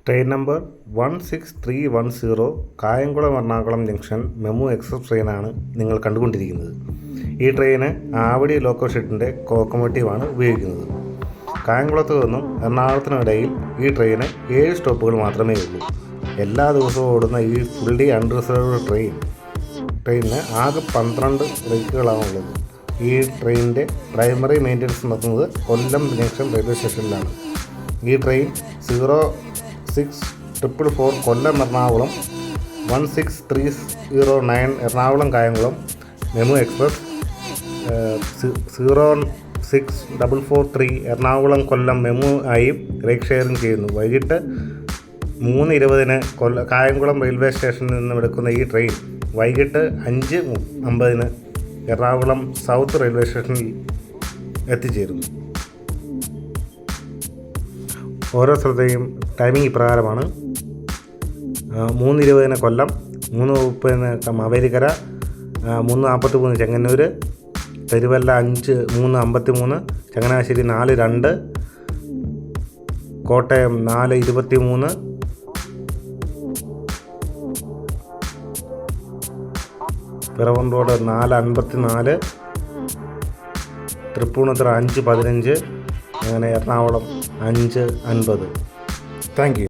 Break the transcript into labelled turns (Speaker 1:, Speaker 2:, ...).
Speaker 1: Train number 16310 Kayamkulam Ernakulam junction MEMU express ട്രെയിനാണ് നിങ്ങൾ കണ്ടുകൊണ്ടിരിക്കുന്നത്. ഈ ട്രെയിന് ആവടി ലോക്കോ ഷെഡിൻ്റെ ലോക്കോമോട്ടീവാണ് ഉപയോഗിക്കുന്നത്. കായംകുളത്ത് നിന്നും എറണാകുളത്തിനും ഇടയിൽ ഈ ട്രെയിന് 7 സ്റ്റോപ്പുകൾ മാത്രമേ ഉള്ളൂ. എല്ലാ ദിവസവും ഓടുന്ന ഈ ഫുള്ളി അൺറിസർവ്ഡ് ട്രെയിനിന് ആകെ 12 ബ്രേക്കുകളാണുള്ളത്. ഈ ട്രെയിനിൻ്റെ പ്രൈമറി മെയിൻ്റനൻസ് നടത്തുന്നത് കൊല്ലം ജംഗ്ഷൻ റെയിൽവേ സ്റ്റേഷനിലാണ്. ഈ train 06444 Kollam Ernakulam, 16309 Ernakulam Kayamkulam MEMU express, 06443 Ernakulam Kollam MEMU ആയി ബ്രേക്ക് ഷെയറിംഗ് ചെയ്യുന്നു. വൈകിട്ട് 3:20 കായംകുളം റെയിൽവേ സ്റ്റേഷനിൽ നിന്നും എടുക്കുന്ന ഈ ട്രെയിൻ വൈകിട്ട് 5:50 എറണാകുളം സൗത്ത് റെയിൽവേ സ്റ്റേഷനിൽ എത്തിച്ചേരുന്നു. ഓരോ സ്ഥലത്തെയും ടൈമിംഗ് ഇപ്രകാരമാണ്: 3:20 കൊല്ലം, 3:30 മാവേലിക്കര, 3:43 ചെങ്ങന്നൂർ, തിരുവല്ല 3:53, ചങ്ങനാശ്ശേരി 4:02, കോട്ടയം 4:23, പിറവം റോഡ് 4:54, തൃപ്പൂണിത്തുറ 5:15, അങ്ങനെ എറണാകുളം 5:50. Thank you.